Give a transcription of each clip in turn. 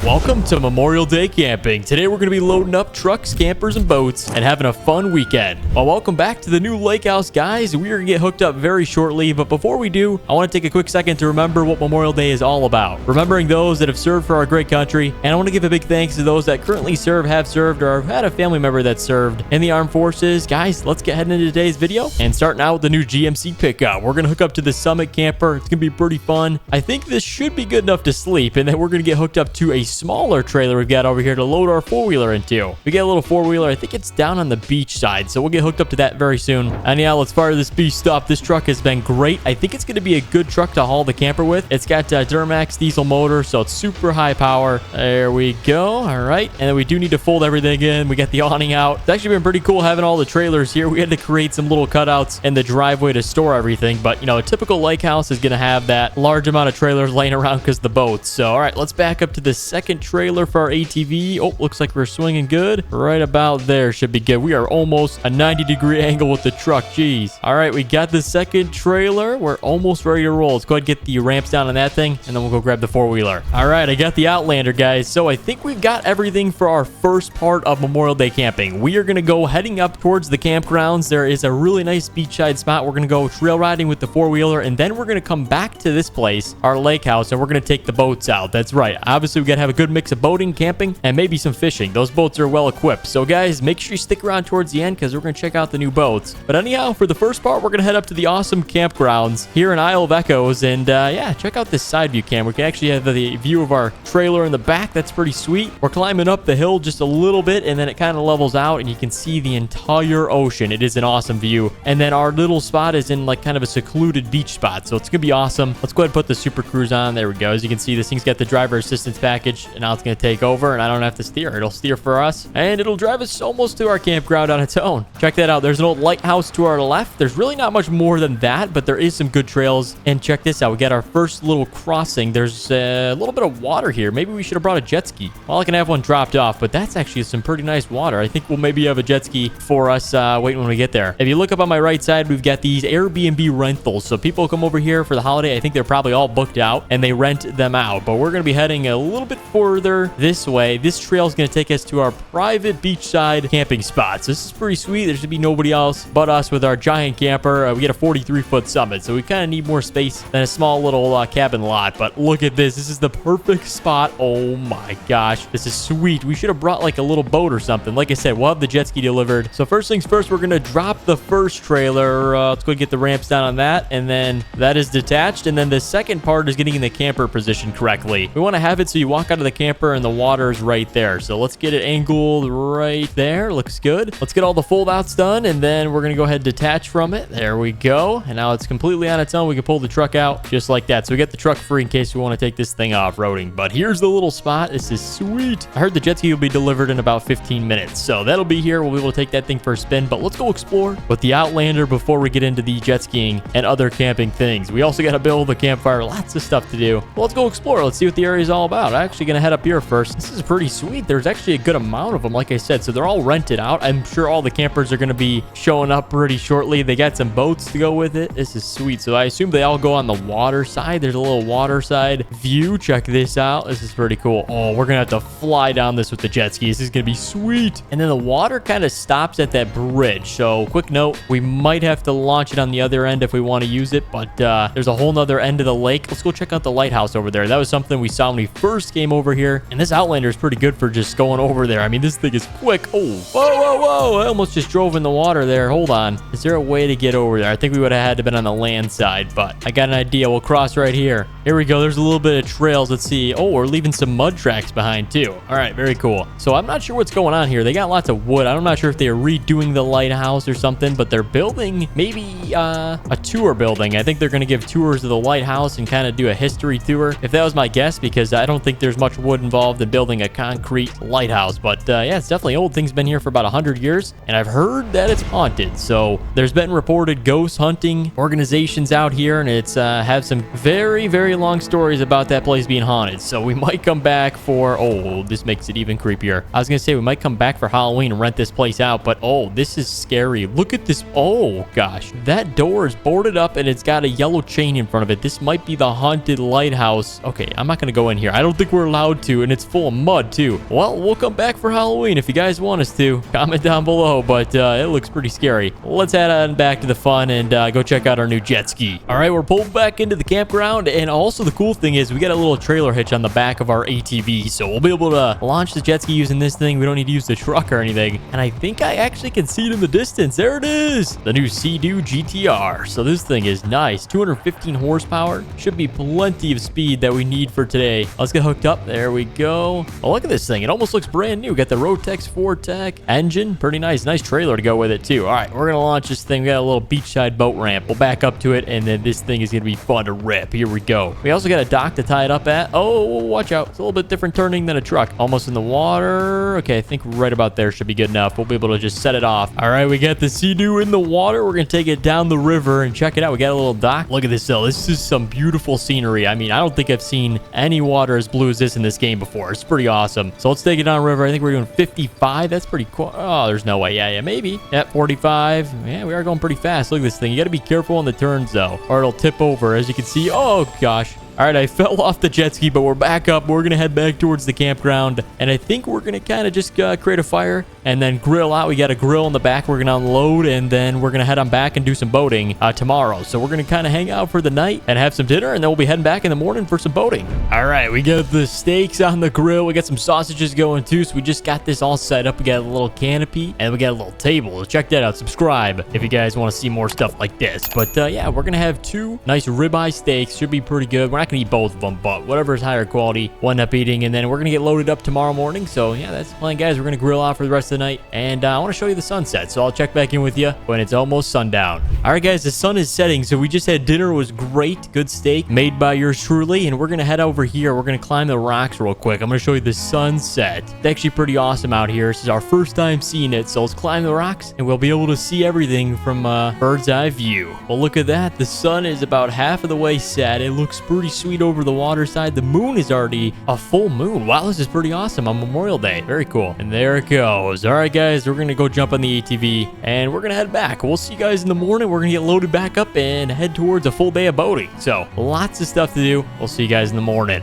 Welcome to Memorial Day camping. Today we're going to be loading up trucks, campers, and boats and having a fun weekend. Well, welcome back to the new lake house, guys. We are going to get hooked up very shortly, but before we do, I want to take a quick second to remember what Memorial Day is all about. Remembering those that have served for our great country, and I want to give a big thanks to those that currently serve, have served, or have had a family member that served in the armed forces. Guys, let's get heading into today's video and starting out with the new GMC pickup. We're going to hook up to the Summit camper. It's going to be pretty fun. I think this should be good enough to sleep, and then we're going to get hooked up to a smaller trailer we've got over here to load our four-wheeler into. We get a little four-wheeler. I think it's down on the beach side, so we'll get hooked up to that very soon. And yeah, let's fire this beast up. This truck has been great. I think it's going to be a good truck to haul the camper with. It's got Duramax diesel motor, so it's super high power. There we go. All right, and then we do need to fold everything in. We got the awning out. It's actually been pretty cool having all the trailers here. We had to create some little cutouts in the driveway to store everything, but you know, a typical lake house is going to have that large amount of trailers laying around because the boats. So all right, let's back up to the second trailer for our ATV. Oh, looks like we're swinging good. Right about there should be good. We are almost a 90-degree angle with the truck. Jeez. All right, we got the second trailer. We're almost ready to roll. Let's go ahead and get the ramps down on that thing, and then we'll go grab the four-wheeler. All right, I got the Outlander, guys. So I think we've got everything for our first part of Memorial Day camping. We are going to go heading up towards the campgrounds. There is a really nice beachside spot. We're going to go trail riding with the four-wheeler, and then we're going to come back to this place, our lake house, and we're going to take the boats out. That's right. Obviously, we got to have a good mix of boating, camping, and maybe some fishing. Those boats are well equipped. So guys, make sure you stick around towards the end because we're going to check out the new boats. But anyhow, for the first part, we're going to head up to the awesome campgrounds here in Isle of Echoes. And yeah, check out this side view cam. We can actually have the view of our trailer in the back. That's pretty sweet. We're climbing up the hill just a little bit, and then it kind of levels out, and you can see the entire ocean. It is an awesome view. And then our little spot is in like kind of a secluded beach spot. So it's going to be awesome. Let's go ahead and put the Super Cruise on. There we go. As you can see, this thing's got the driver assistance package, and now it's going to take over, and I don't have to steer. It'll steer for us, and it'll drive us almost to our campground on its own. Check that out. There's an old lighthouse to our left. There's really not much more than that, but there is some good trails. And check this out. We got our first little crossing. There's a little bit of water here. Maybe we should have brought a jet ski. Well, I can have one dropped off, but that's actually some pretty nice water. I think we'll maybe have a jet ski for us waiting when we get there. If you look up on my right side, we've got these Airbnb rentals. So people come over here for the holiday. I think they're probably all booked out, and they rent them out. But we're going to be heading a little bit further this way. This trail is going to take us to our private beachside camping spots. This is pretty sweet. There should be nobody else but us with our giant camper. We get a 43-foot summit, so we kind of need more space than a small little cabin lot. But look at this. This is the perfect spot. Oh my gosh. This is sweet. We should have brought like a little boat or something. Like I said, we'll have the jet ski delivered. So first things first, we're going to drop the first trailer. Let's go get the ramps down on that, and then that is detached. And then the second part is getting in the camper position correctly. We want to have it so you walk out of the camper and the water is right there. So let's get it angled right there. Looks good. Let's get all the fold outs done, and then we're going to go ahead and detach from it. There we go. And now it's completely on its own. We can pull the truck out just like that. So we get the truck free in case we want to take this thing off-roading. But here's the little spot. This is sweet. I heard the jet ski will be delivered in about 15 minutes. So that'll be here. We'll be able to take that thing for a spin. But let's go explore with the Outlander before we get into the jet skiing and other camping things. We also got to build a campfire. Lots of stuff to do. Well, let's go explore. Let's see what the area is all about. I'm actually going to head up here first. This is pretty sweet. There's actually a good amount of them, like I said. So they're all rented out. I'm sure all the campers are going to be showing up pretty shortly. They got some boats to go with it. This is sweet. So I assume they all go on the water side. There's a little water side view. Check this out. This is pretty cool. Oh, we're going to have to fly down this with the jet skis. This is going to be sweet. And then the water kind of stops at that bridge. So quick note, we might have to launch it on the other end if we want to use it, but there's a whole nother end of the lake. Let's go check out the lighthouse over there. That was something we saw when we first came over here, and this Outlander is pretty good for just going over there. I mean, this thing is quick. Oh, whoa, whoa, whoa. I almost just drove in the water there. Hold on. Is there a way to get over there? I think we would have had to been on the land side, but I got an idea. We'll cross right here. Here we go. There's a little bit of trails. Let's see. Oh, we're leaving some mud tracks behind too. All right, very cool. So I'm not sure what's going on here. They got lots of wood. I'm not sure if they're redoing the lighthouse or something, but they're building maybe a tour building. I think they're going to give tours of the lighthouse and kind of do a history tour, if that was my guess, because I don't think there's much wood involved in building a concrete lighthouse. But yeah, it's definitely old. Thing's been here for about 100 years, and I've heard that it's haunted. So there's been reported ghost hunting organizations out here, and it's have some very, very very long stories about that place being haunted. So we might come back for... Oh, this makes it even creepier. I was going to say we might come back for Halloween and rent this place out. But, oh, this is scary. Look at this. Oh, gosh. That door is boarded up and it's got a yellow chain in front of it. This might be the haunted lighthouse. Okay, I'm not going to go in here. I don't think we're allowed to. And it's full of mud, too. Well, we'll come back for Halloween if you guys want us to. Comment down below. But it looks pretty scary. Let's head on back to the fun and go check out our new jet ski. All right, we're pulled back into the campground. And also the cool thing is we got a little trailer hitch on the back of our ATV. So we'll be able to launch the jet ski using this thing. We don't need to use the truck or anything. And I think I actually can see it in the distance. There it is. The new Sea-Doo GTR. So this thing is nice. 215 horsepower. Should be plenty of speed that we need for today. Let's get hooked up. There we go. Oh, look at this thing. It almost looks brand new. Got the Rotex 4Tech engine. Pretty nice. Nice trailer to go with it too. All right, we're going to launch this thing. We got a little beachside boat ramp. We'll back up to it, and then this thing is going to be fun to rip. Here we go. We also got a dock to tie it up at. Oh, watch out. It's a little bit different turning than a truck. Almost in the water. Okay, I think right about there should be good enough. We'll be able to just set it off. All right, we got the Sea-Doo in the water. We're going to take it down the river and check it out. We got a little dock. Look at this though. This is some beautiful scenery. I mean, I don't think I've seen any water as blue as this in this game before. It's pretty awesome. So let's take it down river. I think we're doing 55. That's pretty cool. Oh, there's no way. Yeah, maybe. Yep, 45. Yeah, we are going pretty fast. Look at this thing. You got to be careful on the turns though, or it'll tip over. As you can see. Oh gosh. All right, I fell off the jet ski, but we're back up. We're going to head back towards the campground, and I think we're going to kind of just create a fire and then grill out. We got a grill in the back. We're going to unload, and then we're going to head on back and do some boating tomorrow. So we're going to kind of hang out for the night and have some dinner, and then we'll be heading back in the morning for some boating. All right, we got the steaks on the grill. We got some sausages going, too, so we just got this all set up. We got a little canopy, and we got a little table. Check that out. Subscribe if you guys want to see more stuff like this. But, yeah, we're going to have 2 nice ribeye steaks. Should be pretty good. We're not going to eat both of them, but whatever is higher quality, we'll end up eating, and then we're gonna get loaded up tomorrow morning. So yeah, that's the plan, guys. We're gonna grill out for the rest of the night, and I want to show you the sunset, so I'll check back in with you when it's almost sundown. All right, guys, the sun is setting, so we just had dinner. It was great. Good steak made by yours truly, and we're gonna head over here. We're gonna climb the rocks real quick. I'm gonna show you the sunset. It's actually pretty awesome out here. This is our first time seeing it, so let's climb the rocks, and we'll be able to see everything from bird's eye view. Well, look at that. The sun is about half of the way set. It looks pretty sweet over the water side. The moon is already a full moon. Wow, this is pretty awesome on Memorial Day. Very cool. And there it goes. All right, guys, we're going to go jump on the ATV, and we're going to head back. We'll see you guys in the morning. We're going to get loaded back up and head towards a full day of boating. So lots of stuff to do. We'll see you guys in the morning.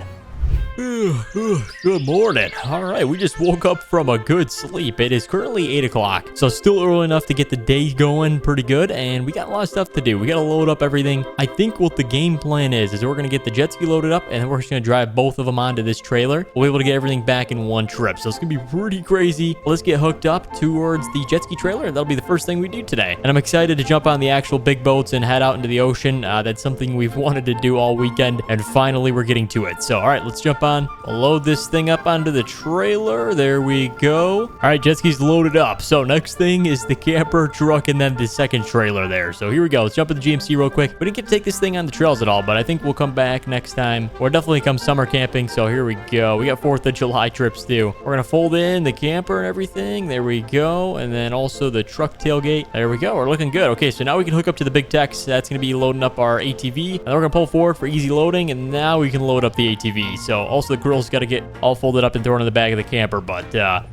Good morning. All right, we just woke up from a good sleep. It is currently 8 o'clock, so still early enough to get the day going pretty good, and we got a lot of stuff to do. We got to load up everything. I think what the game plan is we're going to get the jet ski loaded up, and then we're just going to drive both of them onto this trailer. We'll be able to get everything back in one trip, so it's going to be pretty crazy. Let's get hooked up towards the jet ski trailer. That'll be the first thing we do today, and I'm excited to jump on the actual big boats and head out into the ocean. That's something we've wanted to do all weekend, and finally we're getting to it. So all right, let's jump on. Load this thing up onto the trailer. There we go. All right, jet ski's loaded up. So next thing is the camper truck and then the second trailer there. So here we go. Let's jump in the GMC real quick. We didn't get to take this thing on the trails at all, but I think we'll come back next time, or definitely come summer camping. So here we go. We got 4th of July trips too. We're gonna fold in the camper and everything. There we go. And then also the truck tailgate. There we go. We're looking good. Okay, so now we can hook up to the big techs. That's gonna be loading up our ATV, and then we're gonna pull forward for easy loading, and now we can load up the ATV. So also the grill's got to get all folded up and thrown in the back of the camper. But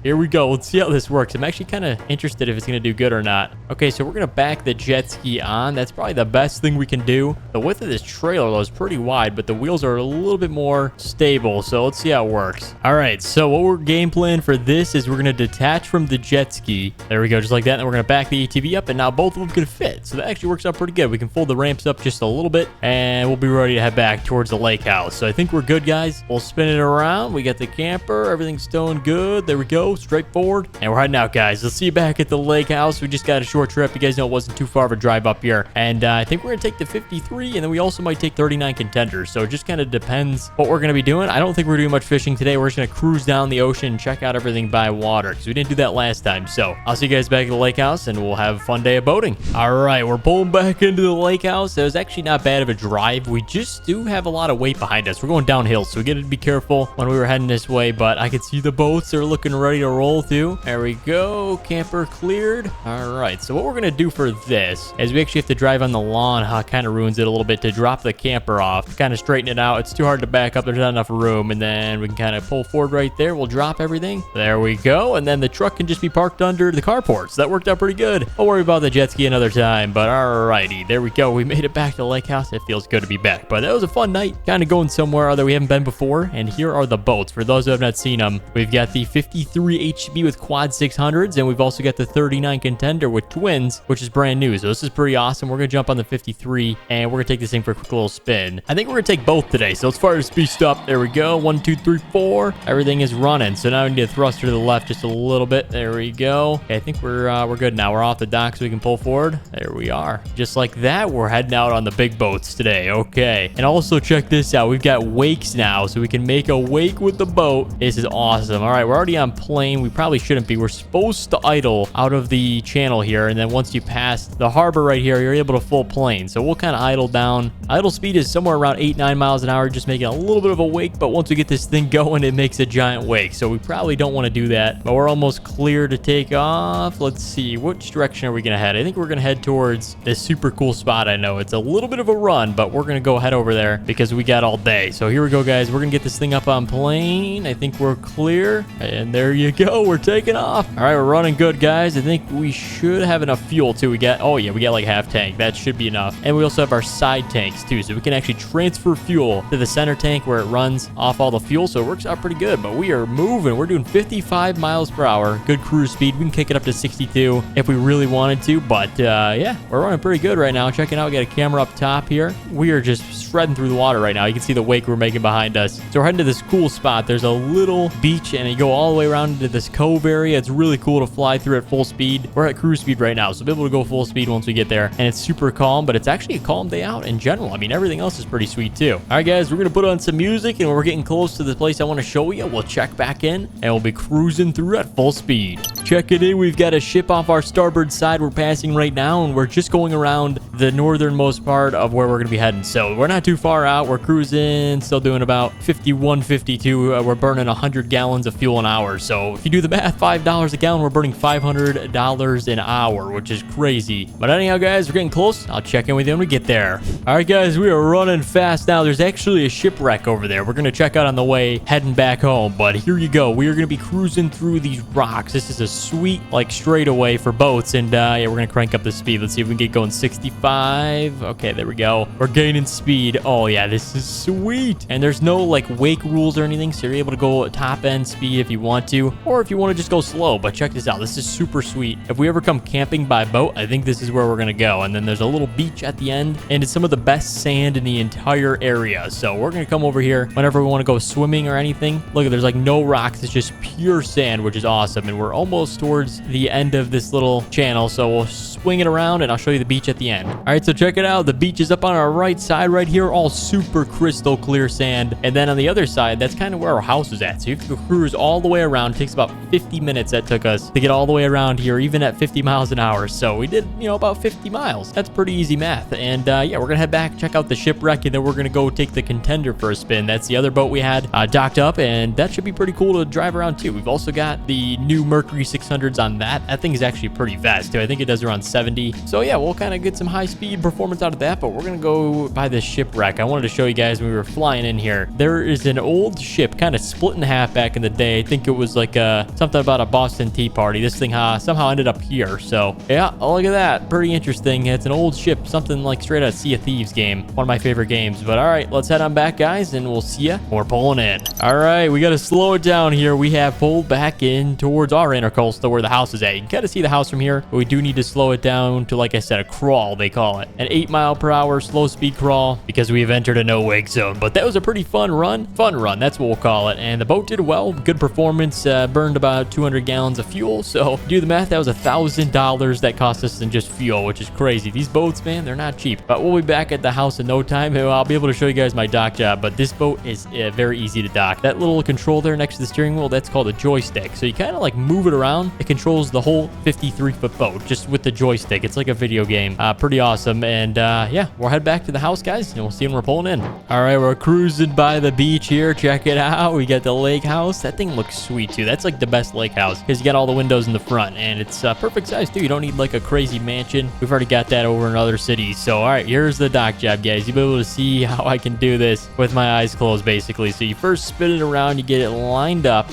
here we go. Let's see how this works. I'm actually kind of interested if it's going to do good or not. Okay, so we're going to back the jet ski on. That's probably the best thing we can do. The width of this trailer, though, is pretty wide, but the wheels are a little bit more stable. So let's see how it works. All right, so what we're game plan for this is we're going to detach from the jet ski. There we go, just like that. And then we're going to back the ATV up, and now both of them can fit. So that actually works out pretty good. We can fold the ramps up just a little bit, and we'll be ready to head back towards the lake house. So I think we're good, guys. We'll spin it around. We got the camper. Everything's doing good. There we go. Straightforward. And we're heading out, guys. Let's see you back at the lake house. We just got a short trip. You guys know it wasn't too far of a drive up here. And I think we're going to take the 53, and then we also might take 39 contenders. So it just kind of depends what we're going to be doing. I don't think we're doing much fishing today. We're just going to cruise down the ocean and check out everything by water, because we didn't do that last time. So I'll see you guys back at the lake house, and we'll have a fun day of boating. All right, we're pulling back into the lake house. It was actually not bad of a drive. We just do have a lot of weight behind us. We're going downhill, so we got to be careful when we were heading this way, but I could see the boats are looking ready to roll through. There we go. Camper cleared. All right. So what we're going to do for this is we actually have to drive on the lawn. How it kind of ruins it a little bit to drop the camper off, kind of straighten it out. It's too hard to back up. There's not enough room. And then we can kind of pull forward right there. We'll drop everything. There we go. And then the truck can just be parked under the carport. So that worked out pretty good. I'll worry about the jet ski another time. But all righty. There we go. We made it back to the lake house. It feels good to be back. But that was a fun night. Kind of going somewhere that we haven't been before. And here are the boats. For those who have not seen them, we've got the 53 HB with quad 600s. And we've also got the 39 Contender with twins, which is brand new. So this is pretty awesome. We're going to jump on the 53 and we're going to take this thing for a quick little spin. I think we're going to take both today. So let's fire this beast up. There we go. 1, 2, 3, 4. Everything is running. So now we need to thrust her to the left just a little bit. There we go. Okay, I think we're good now. We're off the dock so we can pull forward. There we are. Just like that, we're heading out on the big boats today. Okay. And also check this out. We've got wakes now, so we can make a wake with the boat. This is awesome. All right, we're already on plane. We probably shouldn't be. We're supposed to idle out of the channel here, and then once you pass the harbor right here, you're able to full plane. So we'll kind of idle down. Idle speed is somewhere around 8-9 miles an hour, just making a little bit of a wake, but once we get this thing going, it makes a giant wake. So we probably don't want to do that, but we're almost clear to take off. Let's see, which direction are we going to head? I think we're going to head towards this super cool spot. I know it's a little bit of a run, but we're going to go head over there because we got all day. So here we go, guys. We're going to get this thing up on plane. I think we're clear, and there you go. We're taking off. All right, we're running good, guys. I think we should have enough fuel too. We got, oh yeah, we got like half tank. That should be enough. And we also have our side tanks too, so we can actually transfer fuel to the center tank where it runs off all the fuel. So it works out pretty good, but we are moving. We're doing 55 miles per hour. Good cruise speed. We can kick it up to 62 if we really wanted to, but yeah, we're running pretty good right now. Check it out. We got a camera up top here. We are just shredding through the water right now. You can see the wake we're making behind us. So we're heading to this cool spot. There's a little beach and you go all the way around into this cove area. It's really cool to fly through at full speed. We're at cruise speed right now, so we'll be able to go full speed once we get there. And it's super calm, but it's actually a calm day out in general. I mean, everything else is pretty sweet too. All right, guys, we're going to put on some music and when we're getting close to the place I want to show you, we'll check back in and we'll be cruising through at full speed. Check it in. We've got a ship off our starboard side we're passing right now, and we're just going around the northernmost part of where we're going to be heading. So we're not too far out. We're cruising, still doing about 51, 52. We're burning 100 gallons of fuel an hour. So if you do the math, $5 a gallon, we're burning $500 an hour, which is crazy. But anyhow, guys, we're getting close. I'll check in with you when we get there. All right, guys, we are running fast now. There's actually a shipwreck over there. We're going to check out on the way heading back home. But here you go. We are going to be cruising through these rocks. This is a sweet, like, straightaway for boats. And yeah, we're going to crank up the speed. Let's see if we can get going 65. Okay, there we go. We're gaining speed. Oh, yeah, this is sweet. And there's no, like, wake rules or anything. So you're able to go top end speed if you want to, or if you want to just go slow. But check this out. This is super sweet. If we ever come camping by boat, I think this is where we're going to go. And then there's a little beach at the end, and it's some of the best sand in the entire area. So we're going to come over here whenever we want to go swimming or anything. Look, there's like no rocks. It's just pure sand, which is awesome. And we're almost towards the end of this little channel. So we'll swing it around and I'll show you the beach at the end. All right, so check it out. The beach is up on our right side right here, all super crystal clear sand. And then on the other side, that's kind of where our house is at. So you can cruise all the way around. It takes about 50 minutes that took us to get all the way around here, even at 50 miles an hour. So we did, you know, about 50 miles. That's pretty easy math. And yeah, we're gonna head back, check out the shipwreck, and then we're gonna go take the Contender for a spin. That's the other boat we had docked up, and that should be pretty cool to drive around too. We've also got the new Mercury 600s on that. That thing is actually pretty fast too. I think it does around 70. So yeah, we'll kind of get some high speed performance out of that, but we're gonna go by this shipwreck. I wanted to show you guys when we were flying in here. There is an old ship kind of split in half back in the day. I think it was like something about a Boston Tea Party. This thing somehow ended up here. So yeah, oh, look at that. Pretty interesting. It's an old ship, something like straight out of Sea of Thieves game. One of my favorite games. But all right, let's head on back, guys, and we'll see ya when we're pulling in. All right, we got to slow it down here. We have pulled back in towards our intercoastal where the house is at. You can kind of see the house from here, but we do need to slow it down to, like I said, a crawl, they call it. An 8-mile-per-hour slow speed crawl because we've entered a no wake zone. But that was a pretty fun run. Fun run, that's what we'll call it. And the boat did well. Good performance. Burned about 200 gallons of fuel. So do the math, that was $1,000 that cost us in just fuel, which is crazy. These boats, man, they're not cheap. But we'll be back at the house in no time. I'll be able to show you guys my dock job. But this boat is very easy to dock. That little control there next to the steering wheel, that's called a joystick. So you kind of like move it around. It controls the whole 53-foot boat just with the joystick joystick. It's like a video game. Pretty awesome. And yeah, we'll head back to the house, guys, and we'll see when we're pulling in. All right, we're cruising by the beach here. Check it out. We got the lake house. That thing looks sweet too. That's like the best lake house because you got all the windows in the front, and it's perfect size too. You don't need like a crazy mansion. We've already got that over in other cities. So all right, here's the dock job, guys. You'll be able to see how I can do this with my eyes closed, basically. So you first spin it around, you get it lined up.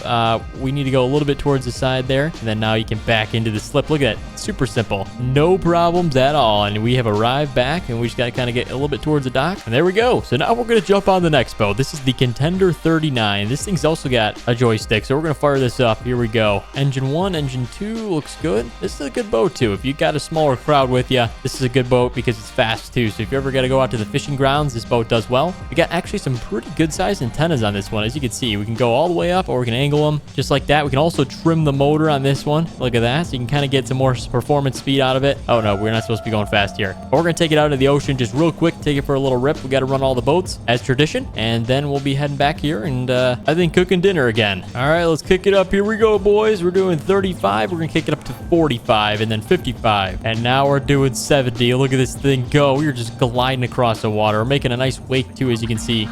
We need to go a little bit towards the side there, and then now you can back into the slip. Look at that. Super simple. No problems at all. And we have arrived back, and we just got to kind of get a little bit towards the dock, and there we go. So now we're going to jump on the next boat. This is the Contender 39. This thing's also got a joystick, so we're going to fire this up. Here we go. Engine 1, engine 2 looks good. This is a good boat too. If you got a smaller crowd with you, this is a good boat because it's fast too. So if you ever got to go out to the fishing grounds, this boat does well. We got actually some pretty good sized antennas on this one. As you can see, we can go all the way up, or we can angle them just like that. We can also trim the motor on this one. Look at that. So you can kind of get some more performance speed out of it. Oh no, we're not supposed to be going fast here. But we're going to take it out into the ocean just real quick, take it for a little rip. We got to run all the boats as tradition, and then we'll be heading back here and I think cooking dinner again. All right, let's kick it up. Here we go, boys. We're doing 35. We're going to kick it up to 45 and then 55. And now we're doing 70. Look at this thing go. We're just gliding across the water. We're making a nice wake too, as you can see.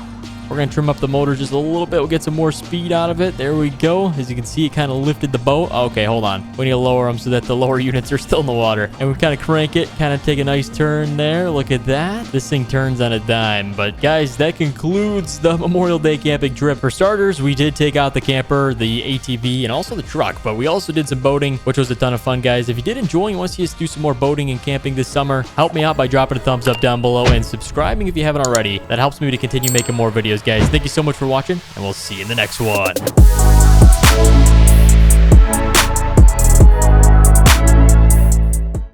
We're going to trim up the motor just a little bit. We'll get some more speed out of it. There we go. As you can see, it kind of lifted the boat. Okay, hold on. We need to lower them so that the lower units are still in the water. And we kind of crank it, kind of take a nice turn there. Look at that. This thing turns on a dime. But guys, that concludes the Memorial Day camping trip. For starters, we did take out the camper, the ATV, and also the truck. But we also did some boating, which was a ton of fun, guys. If you did enjoy and want to see us do some more boating and camping this summer, help me out by dropping a thumbs up down below and subscribing if you haven't already. That helps me to continue making more videos, guys. Thank you so much for watching, and we'll see you in the next one.